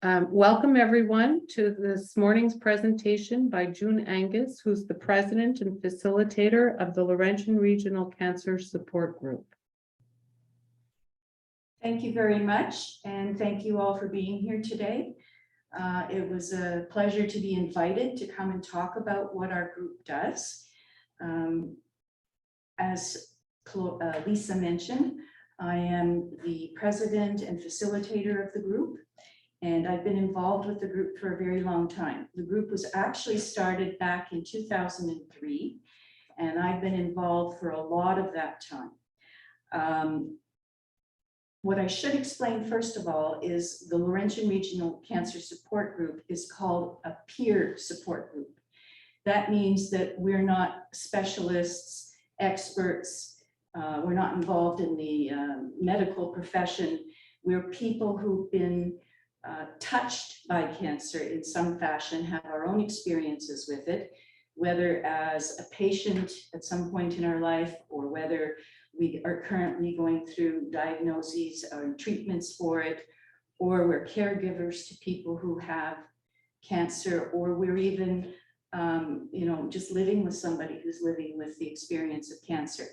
Welcome everyone to this morning's presentation by June Angus, who's the president and facilitator of the Laurentian Regional Cancer Support Group. Thank you very much, and thank you all for being here today. It was a pleasure to be invited to come and talk about what our group does. As Lisa mentioned, I am the president and facilitator of the group, and I've been involved with the group for a very long time. The group was actually started back in 2003, and I've been involved for a lot of that time. What I should explain first of all is the Laurentian Regional Cancer Support Group is called a peer support group. That means that we're not specialists, experts, we're not involved in the medical profession. We're people who've been touched by cancer in some fashion, have our own experiences with it, whether as a patient at some point in our life or whether we are currently going through diagnoses or treatments for it, or we're caregivers to people who have cancer, or we're even just living with somebody who's living with the experience of cancer.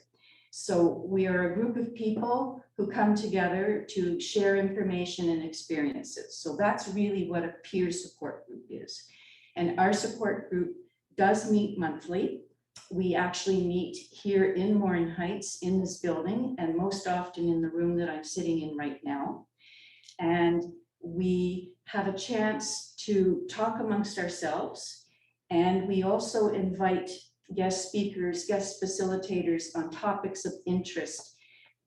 So we are a group of people who come together to share information and experiences. So that's really what a peer support group is. And our support group does meet monthly. We actually meet here in Morin Heights in this building, and most often in the room that I'm sitting in right now. And we have a chance to talk amongst ourselves. And we also invite guest speakers, guest facilitators on topics of interest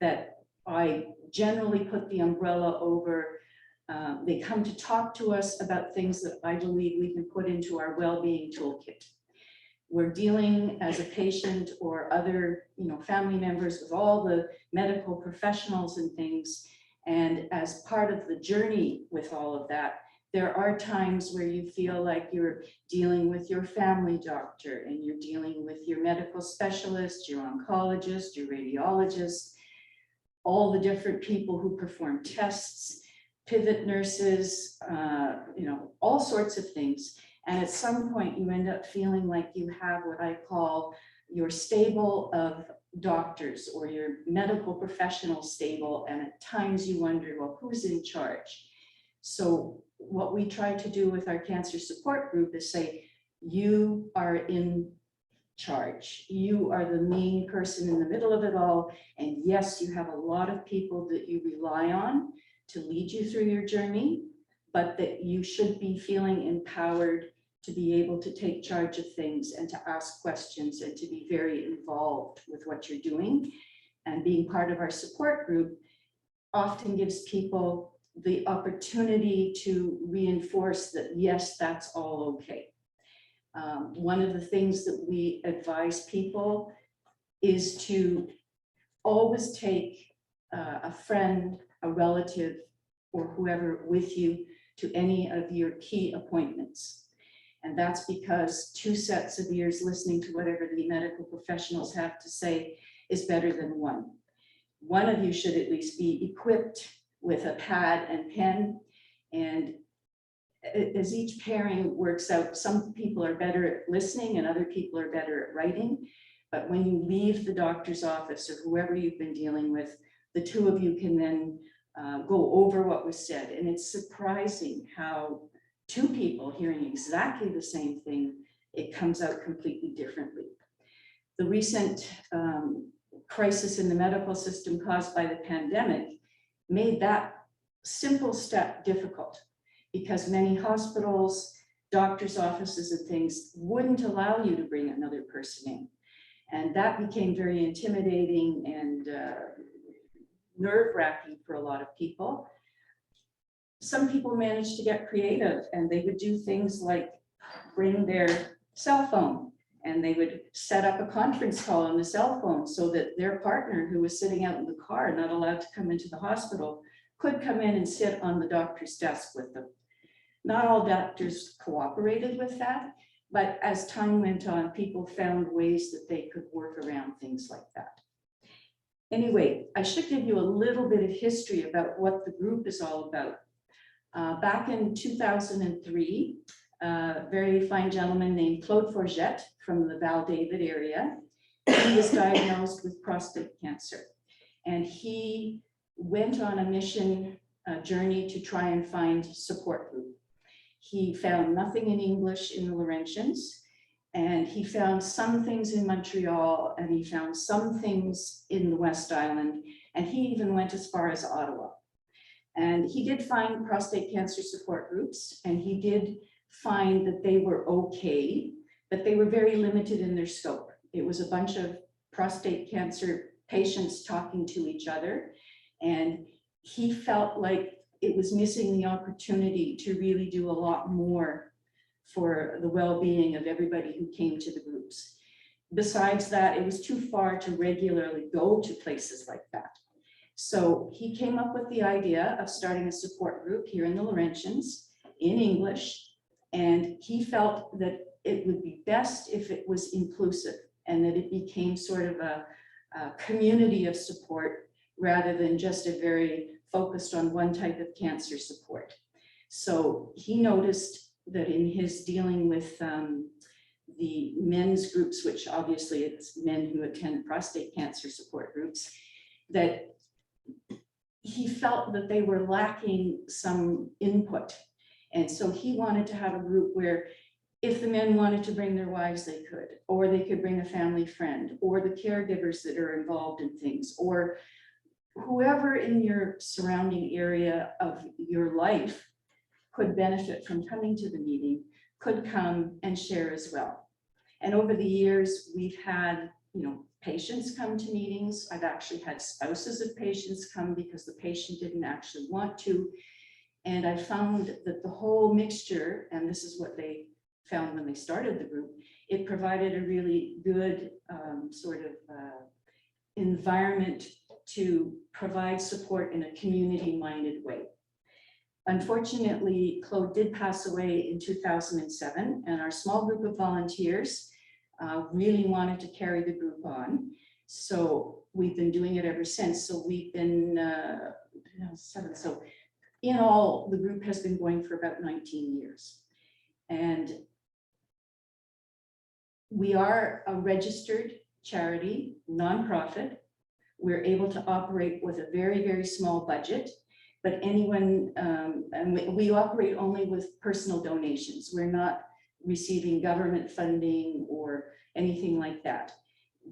that I generally put the umbrella over. They come to talk to us about things that I believe we can put into our well-being toolkit. We're dealing as a patient or other, family members with all the medical professionals and things. And as part of the journey with all of that, there are times where you feel like you're dealing with your family doctor and you're dealing with your medical specialist, your oncologist, your radiologist, all the different people who perform tests, pivot nurses, all sorts of things. And at some point you end up feeling like you have what I call your stable of doctors or your medical professional stable. And at times you wonder, well, who's in charge? So what we try to do with our cancer support group is say, you are in charge. You are the main person in the middle of it all. And yes, you have a lot of people that you rely on to lead you through your journey, but that you should be feeling empowered to be able to take charge of things and to ask questions and to be very involved with what you're doing. And being part of our support group often gives people the opportunity to reinforce that, yes, that's all okay. One of the things that we advise people is to always take a friend, a relative, or whoever with you to any of your key appointments. And that's because 2 sets of ears listening to whatever the medical professionals have to say is better than one. One of you should at least be equipped with a pad and pen. And as each pairing works out, some people are better at listening and other people are better at writing. But when you leave the doctor's office or whoever you've been dealing with, the 2 of you can then go over what was said. And it's surprising how 2 people hearing exactly the same thing, it comes out completely differently. The recent crisis in the medical system caused by the pandemic made that simple step difficult because many hospitals, doctors' offices and things wouldn't allow you to bring another person in. And that became very intimidating and nerve-wracking for a lot of people. Some people managed to get creative and they would do things like bring their cell phone and they would set up a conference call on the cell phone so that their partner who was sitting out in the car, not allowed to come into the hospital, could come in and sit on the doctor's desk with them. Not all doctors cooperated with that, but as time went on, people found ways that they could work around things like that. Anyway, I should give you a little bit of history about what the group is all about. Back in 2003, a very fine gentleman named Claude Forget from the Val David area, he was diagnosed with prostate cancer. And he went on a mission journey to try and find support group. He found nothing in English in the Laurentians, and he found some things in Montreal, and he found some things in the West Island, and he even went as far as Ottawa. And he did find prostate cancer support groups, and he did find that they were okay, but they were very limited in their scope. It was a bunch of prostate cancer patients talking to each other, and he felt like it was missing the opportunity to really do a lot more for the well-being of everybody who came to the groups. Besides that, it was too far to regularly go to places like that. So he came up with the idea of starting a support group here in the Laurentians in English, and he felt that it would be best if it was inclusive and that it became sort of a community of support rather than just a very focused on one type of cancer support. So he noticed that in his dealing with the men's groups, which obviously it's men who attend prostate cancer support groups, that he felt that they were lacking some input. And so he wanted to have a group where if the men wanted to bring their wives, they could, or they could bring a family friend, or the caregivers that are involved in things, or whoever in your surrounding area of your life could benefit from coming to the meeting, could come and share as well. And over the years, we've had, patients come to meetings. I've actually had spouses of patients come because the patient didn't actually want to. And I found that the whole mixture, and this is what they found when they started the group, it provided a really good environment to provide support in a community-minded way. Unfortunately, Claude did pass away in 2007, and our small group of volunteers really wanted to carry the group on. So we've been doing it ever since. So we've been so in all, the group has been going for about 19 years. And we are a registered charity, nonprofit. We're able to operate with a very, very small budget, but anyone, and we operate only with personal donations. We're not receiving government funding or anything like that.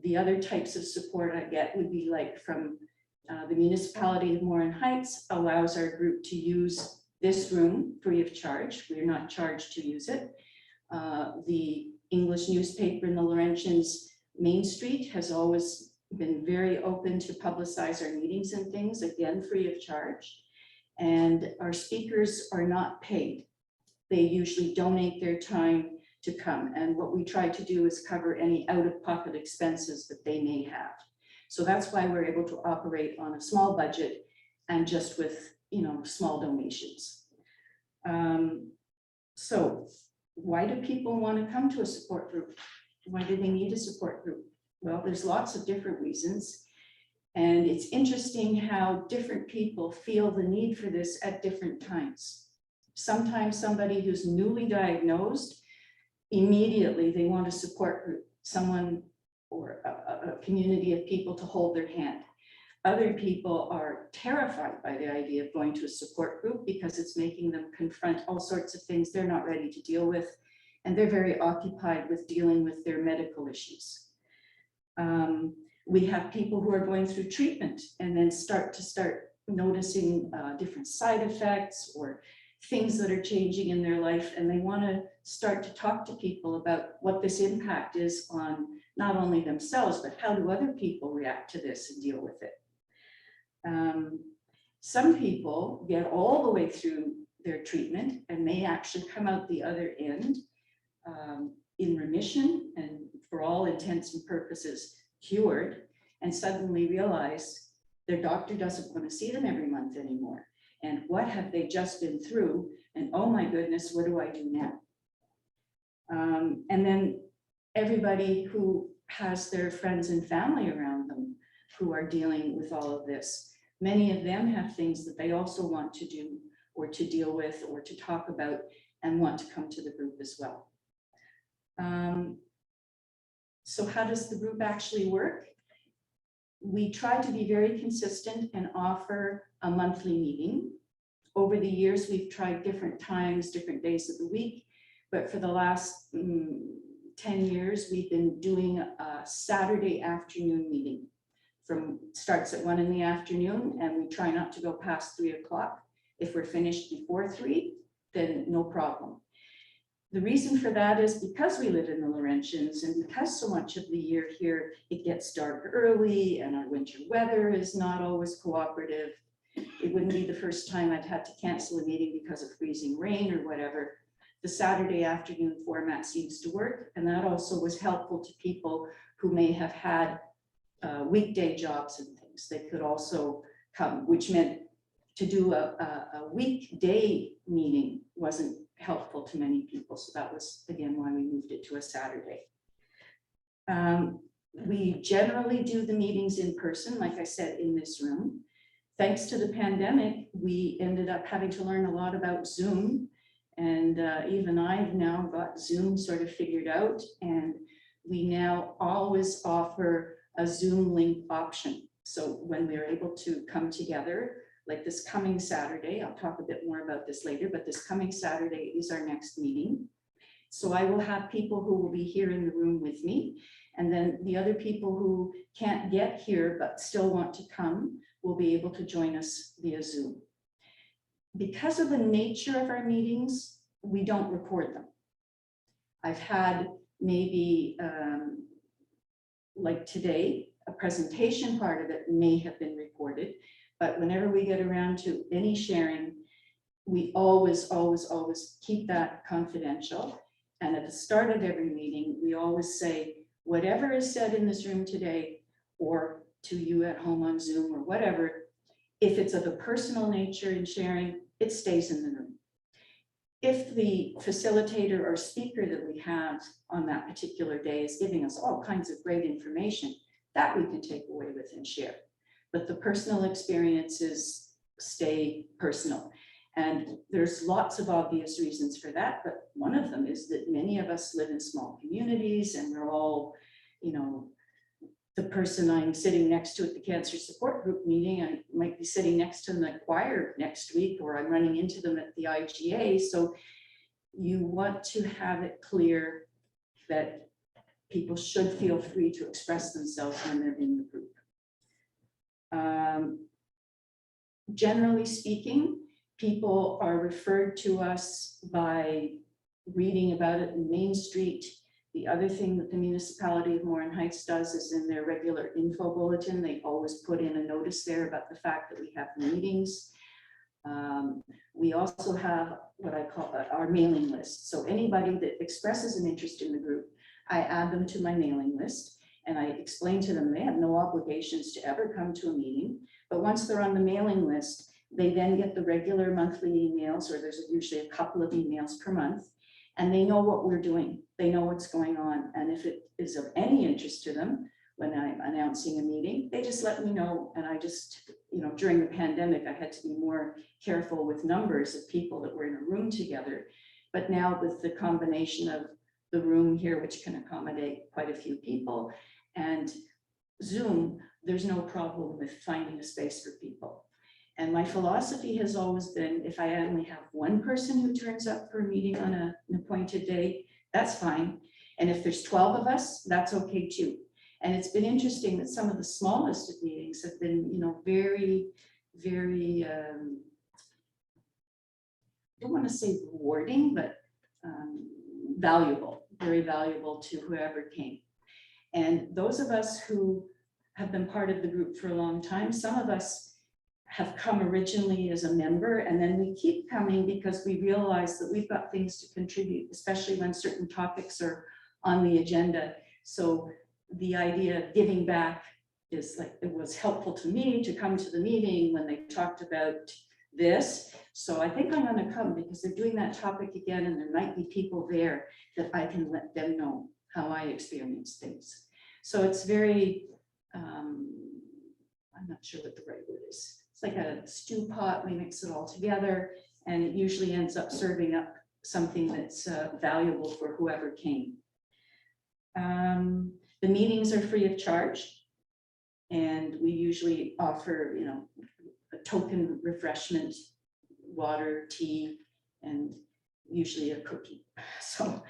The other types of support I get would be like from the municipality of Morin Heights allows our group to use this room free of charge. We're not charged to use it. The English newspaper in the Laurentians Main Street has always been very open to publicize our meetings and things, again, free of charge. And our speakers are not paid. They usually donate their time to come. And what we try to do is cover any out-of-pocket expenses that they may have. So that's why we're able to operate on a small budget and just with, small donations. So why do people want to come to a support group? Why do they need a support group? Well, there's lots of different reasons. And it's interesting how different people feel the need for this at different times. Sometimes somebody who's newly diagnosed, immediately they want a support group, someone or a community of people to hold their hand. Other people are terrified by the idea of going to a support group because it's making them confront all sorts of things they're not ready to deal with, and they're very occupied with dealing with their medical issues. We have people who are going through treatment and then start noticing different side effects or things that are changing in their life, and they want to start to talk to people about what this impact is on not only themselves, but how do other people react to this and deal with it. Some people get all the way through their treatment and may actually come out the other end in remission and for all intents and purposes cured, and suddenly realize their doctor doesn't want to see them every month anymore. And what have they just been through? And oh my goodness, what do I do now? And then everybody who has their friends and family around them who are dealing with all of this, many of them have things that they also want to do or to deal with or to talk about and want to come to the group as well. So how does the group actually work? We try to be very consistent and offer a monthly meeting. Over the years, we've tried different times, different days of the week, but for the last 10 years, we've been doing a Saturday afternoon meeting. Starts at 1 in the afternoon, and we try not to go past 3 o'clock. If we're finished before 3, then no problem. The reason for that is because we live in the Laurentians, and because so much of the year here, it gets dark early and our winter weather is not always cooperative. It wouldn't be the first time I'd had to cancel a meeting because of freezing rain or whatever. The Saturday afternoon format seems to work, and that also was helpful to people who may have had weekday jobs and things. They could also come, which meant to do a weekday meeting wasn't helpful to many people. So that was, again, why we moved it to a Saturday. We generally do the meetings in person, like I said, in this room. Thanks to the pandemic, we ended up having to learn a lot about Zoom. And even I've now got Zoom sort of figured out. And we now always offer a Zoom link option. So when we're able to come together, like this coming Saturday, I'll talk a bit more about this later, but this coming Saturday is our next meeting. So I will have people who will be here in the room with me. And then the other people who can't get here but still want to come will be able to join us via Zoom. Because of the nature of our meetings, we don't record them. I've had maybe, like today, a presentation part of it may have been recorded, but whenever we get around to any sharing, we always keep that confidential. And at the start of every meeting, we always say, whatever is said in this room today, or to you at home on Zoom or whatever, if it's of a personal nature in sharing, it stays in the room. If the facilitator or speaker that we have on that particular day is giving us all kinds of great information, that we can take away with and share. But the personal experiences stay personal. And there's lots of obvious reasons for that, but one of them is that many of us live in small communities and we're all, you know, the person I'm sitting next to at the cancer support group meeting, I might be sitting next to them at choir next week, or I'm running into them at the IGA. So you want to have it clear that people should feel free to express themselves when they're in the group. Generally speaking, people are referred to us by reading about it in Main Street. The other thing that the municipality of Morin Heights does is in their regular info bulletin, they always put in a notice there about the fact that we have meetings. We also have what I call our mailing list. So anybody that expresses an interest in the group, I add them to my mailing list and I explain to them they have no obligations to ever come to a meeting. But once they're on the mailing list, they then get the regular monthly emails, or there's usually a couple of emails per month, and they know what we're doing. They know what's going on. And if it is of any interest to them, when I'm announcing a meeting, they just let me know. And I just, you know, during the pandemic, I had to be more careful with numbers of people that were in a room together. But now with the combination of the room here, which can accommodate quite a few people, and Zoom, there's no problem with finding a space for people. And my philosophy has always been, if I only have one person who turns up for a meeting on an appointed day, that's fine. And if there's 12 of us, that's okay too. And it's been interesting that some of the smallest of meetings have been, you know, very, very, I don't want to say rewarding, but valuable, very valuable to whoever came. And those of us who have been part of the group for a long time, some of us have come originally as a member, and then we keep coming because we realize that we've got things to contribute, especially when certain topics are on the agenda. So the idea of giving back is like, it was helpful to me to come to the meeting when they talked about this. So I think I'm going to come because they're doing that topic again, and there might be people there that I can let them know how I experience things. So it's very, I'm not sure what the right word is. It's like a stew pot. We mix it all together and it usually ends up serving up something that's valuable for whoever came. The meetings are free of charge, and we usually offer, you know, a token refreshment, water, tea, and usually a cookie. So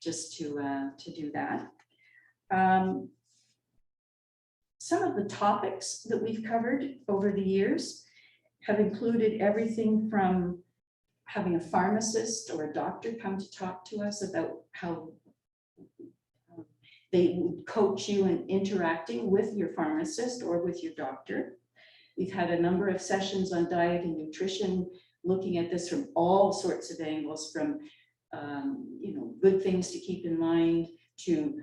just to do that. Some of the topics that we've covered over the years have included everything from having a pharmacist or a doctor come to talk to us about how they would coach you in interacting with your pharmacist or with your doctor. We've had a number of sessions on diet and nutrition, looking at this from all sorts of angles, from you know, good things to keep in mind to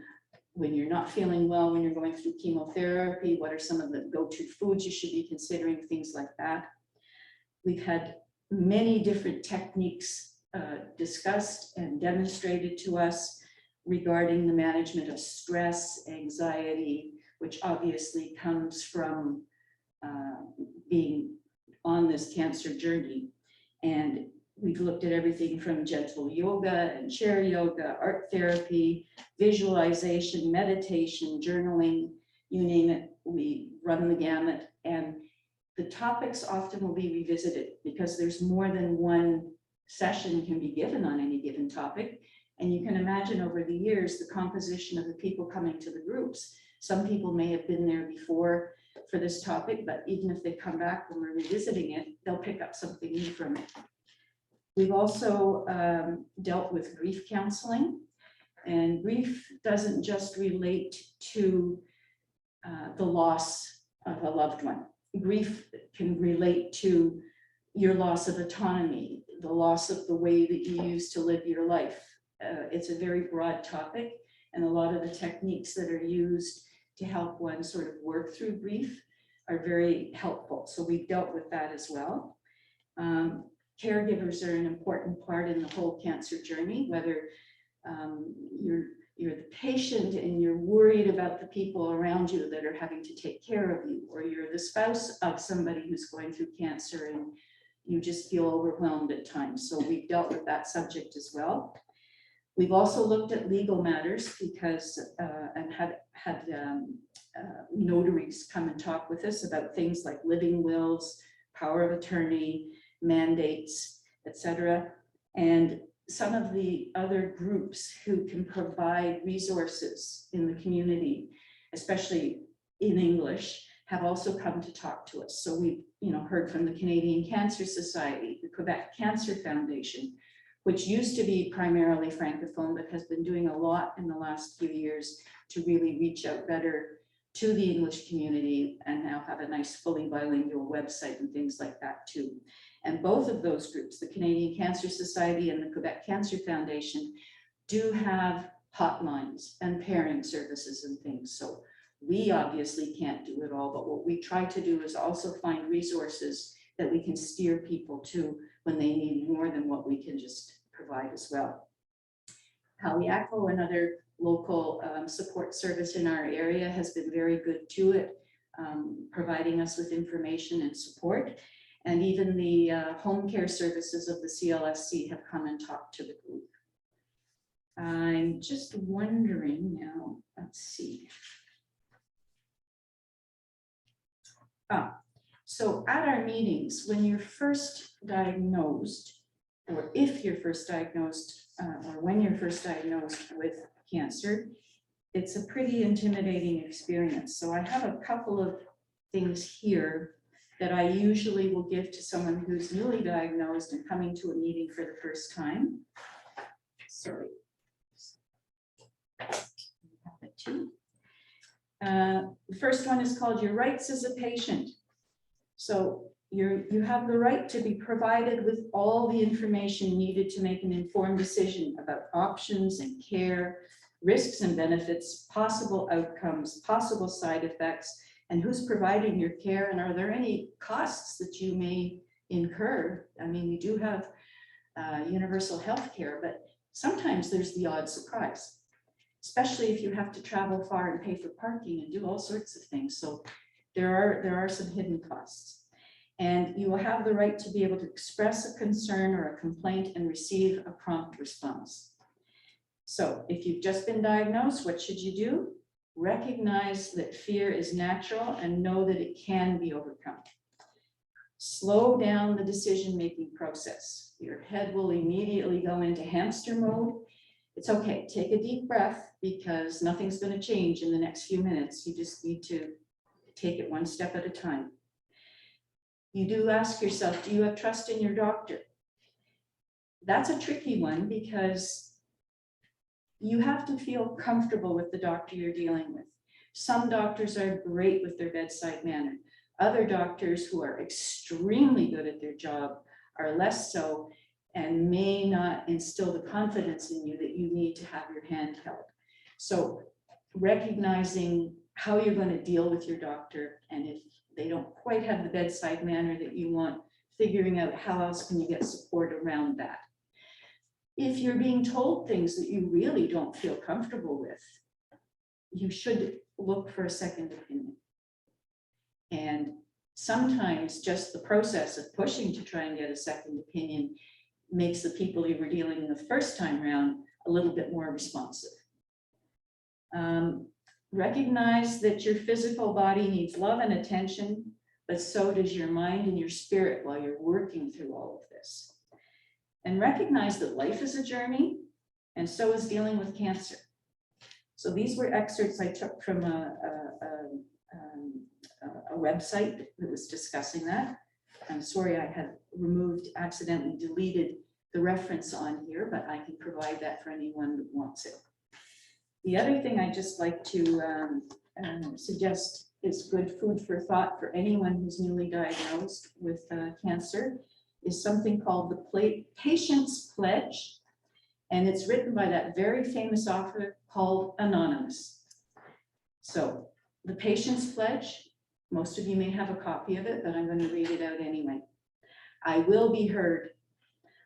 when you're not feeling well, when you're going through chemotherapy, what are some of the go-to foods you should be considering, things like that. We've had many different techniques discussed and demonstrated to us regarding the management of stress, anxiety, which obviously comes from being on this cancer journey. And we've looked at everything from gentle yoga and chair yoga, art therapy, visualization, meditation, journaling, you name it, we run the gamut. And the topics often will be revisited because there's more than one session can be given on any given topic. And you can imagine over the years, the composition of the people coming to the groups. Some people may have been there before for this topic, but even if they come back when we're revisiting it, they'll pick up something new from it. We've also dealt with grief counseling, and grief doesn't just relate to the loss of a loved one. Grief can relate to your loss of autonomy, the loss of the way that you used to live your life. It's a very broad topic, and a lot of the techniques that are used to help one sort of work through grief are very helpful. So we've dealt with that as well. Caregivers are an important part in the whole cancer journey, whether you're the patient and you're worried about the people around you that are having to take care of you, or you're the spouse of somebody who's going through cancer and you just feel overwhelmed at times. So we've dealt with that subject as well. We've also looked at legal matters because and had notaries come and talk with us about things like living wills, power of attorney, mandates, etc. And some of the other groups who can provide resources in the community, especially in English, have also come to talk to us. So we've heard from the Canadian Cancer Society, the Quebec Cancer Foundation, which used to be primarily Francophone, but has been doing a lot in the last few years to really reach out better to the English community, and now have a nice fully bilingual website and things like that too. And both of those groups, the Canadian Cancer Society and the Quebec Cancer Foundation, do have hotlines and pairing services and things. So we obviously can't do it all, but what we try to do is also find resources that we can steer people to when they need more than what we can just provide as well. Haliaco, another local support service in our area, has been very good to it, providing us with information and support. And even the home care services of the CLSC have come and talked to the group. I'm just wondering now, let's see. So at our meetings, when you're first diagnosed, or if you're first diagnosed, or when you're first diagnosed with cancer, it's a pretty intimidating experience. So I have a couple of things here that I usually will give to someone who's newly diagnosed and coming to a meeting for the first time. Sorry. The first one is called Your Rights as a Patient. So you have the right to be provided with all the information needed to make an informed decision about options and care, risks and benefits, possible outcomes, possible side effects, and who's providing your care, and are there any costs that you may incur? I mean, we do have universal health care, but sometimes there's the odd surprise, especially if you have to travel far and pay for parking and do all sorts of things. So there are some hidden costs. And you will have the right to be able to express a concern or a complaint and receive a prompt response. So if you've just been diagnosed, what should you do? Recognize that fear is natural and know that it can be overcome. Slow down the decision-making process. Your head will immediately go into hamster mode. It's okay, take a deep breath because nothing's going to change in the next few minutes. You just need to take it one step at a time. You do ask yourself, do you have trust in your doctor? That's a tricky one because you have to feel comfortable with the doctor you're dealing with. Some doctors are great with their bedside manner. Other doctors who are extremely good at their job are less so and may not instill the confidence in you that you need to have your hand held. So recognizing how you're going to deal with your doctor, and if they don't quite have the bedside manner that you want, figuring out how else can you get support around that. If you're being told things that you really don't feel comfortable with, you should look for a second opinion. And sometimes just the process of pushing to try and get a second opinion makes the people you were dealing with the first time around a little bit more responsive. Recognize that your physical body needs love and attention, but so does your mind and your spirit while you're working through all of this. And recognize that life is a journey, and so is dealing with cancer. So these were excerpts I took from a website that was discussing that. I'm sorry I had accidentally deleted the reference on here, but I can provide that for anyone that wants it. The other thing I just like to suggest is good food for thought for anyone who's newly diagnosed with cancer is something called the Patient's Pledge. And it's written by that very famous author called Anonymous. So the Patient's Pledge, most of you may have a copy of it, but I'm going to read it out anyway. I will be heard.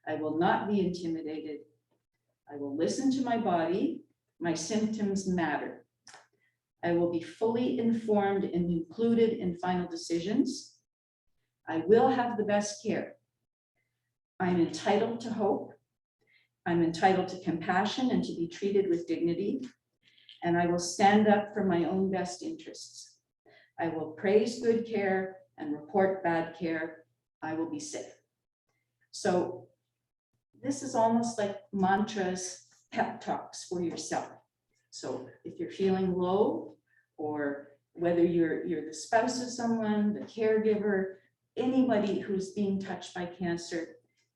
I will not be intimidated. I will listen to my body. My symptoms matter. I will be fully informed and included in final decisions. I will have the best care. I'm entitled to hope. I'm entitled to compassion and to be treated with dignity. And I will stand up for my own best interests. I will praise good care and report bad care. I will be safe. So this is almost like mantras, pep talks for yourself. So if you're feeling low, or whether you're the spouse of someone, the caregiver, anybody who's being touched by cancer,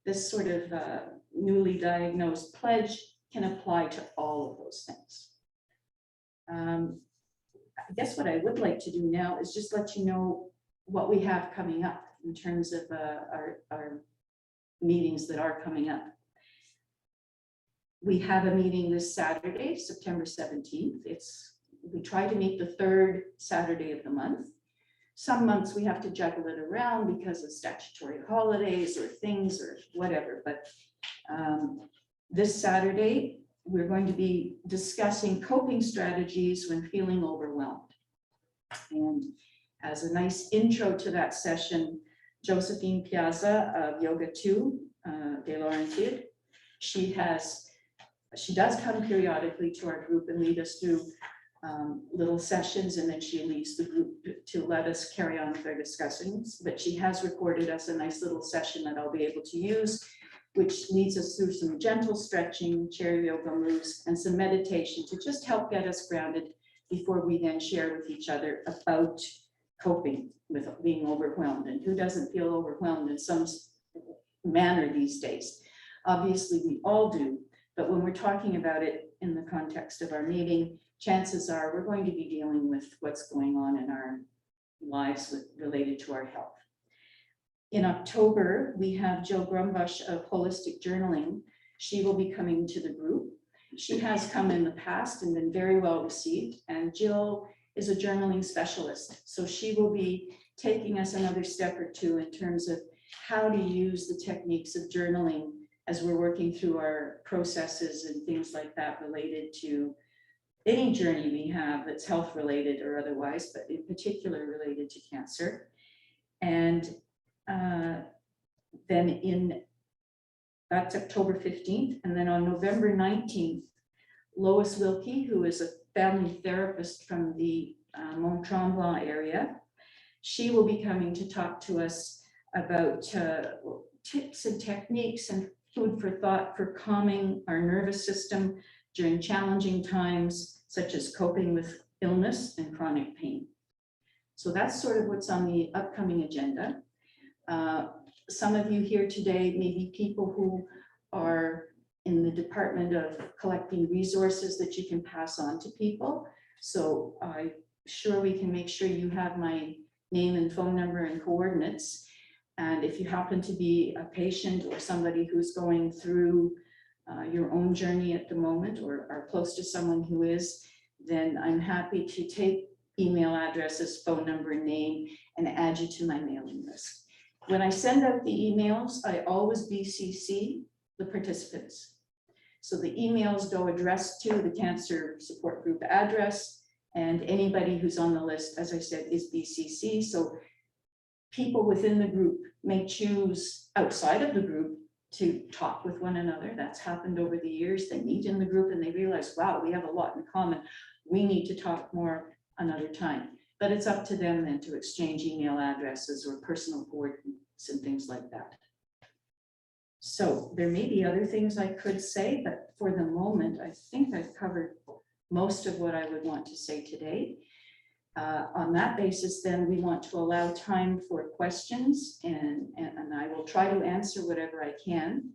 this sort of newly diagnosed pledge can apply to all of those things. I guess what I would like to do now is just let you know what we have coming up in terms of our meetings that are coming up. We have a meeting this Saturday, September 17th. We try to meet the third Saturday of the month. Some months we have to juggle it around because of statutory holidays or things or whatever. But this Saturday, we're going to be discussing coping strategies when feeling overwhelmed. And as a nice intro to that session, Josephine Piazza of Yoga 2 de Laurentian, she does come periodically to our group and lead us through little sessions, and then she leaves the group to let us carry on with our discussions. But she has recorded us a nice little session that I'll be able to use, which leads us through some gentle stretching, chair yoga moves, and some meditation to just help get us grounded before we then share with each other about coping with being overwhelmed. And who doesn't feel overwhelmed in some manner these days? Obviously, we all do. But when we're talking about it in the context of our meeting, chances are we're going to be dealing with what's going on in our lives related to our health. In October, we have Jill Grumbush of Holistic Journaling. She will be coming to the group. She has come in the past and been very well received. And Jill is a journaling specialist. So she will be taking us another step or two in terms of how to use the techniques of journaling as we're working through our processes and things like that related to any journey we have that's health related or otherwise, but in particular related to cancer. And then that's October 15th. And then on November 19th, Lois Wilkie, who is a family therapist from the Mont Tremblant area, she will be coming to talk to us about tips and techniques and food for thought for calming our nervous system during challenging times, such as coping with illness and chronic pain. So that's sort of what's on the upcoming agenda. Some of you here today may be people who are in the department of collecting resources that you can pass on to people. So I'm sure we can make sure you have my name and phone number and coordinates. And if you happen to be a patient or somebody who's going through your own journey at the moment, or are close to someone who is, then I'm happy to take email addresses, phone number, name, and add you to my mailing list. When I send out the emails, I always BCC the participants. So the emails go addressed to the cancer support group address, and anybody who's on the list, as I said, is BCC. So people within the group may choose outside of the group to talk with one another. That's happened over the years. They meet in the group and they realize, wow, we have a lot in common. We need to talk more another time. But it's up to them then to exchange email addresses or personal coordinates and things like that. So there may be other things I could say, but for the moment, I think I've covered most of what I would want to say today. On that basis, then we want to allow time for questions, and I will try to answer whatever I can.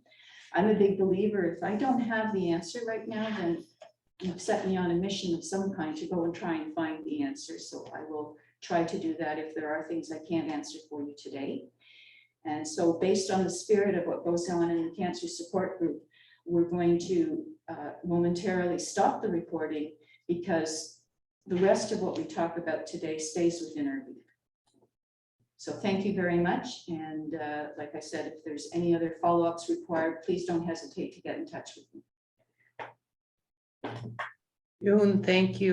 I'm a big believer, if I don't have the answer right now, then you've set me on a mission of some kind to go and try and find the answer. So I will try to do that if there are things I can't answer for you today. And so based on the spirit of what goes on in the cancer support group, we're going to momentarily stop the recording, because the rest of what we talk about today stays within our group. So thank you very much. And like I said, if there's any other follow-ups required, please don't hesitate to get in touch with me. June, thank you.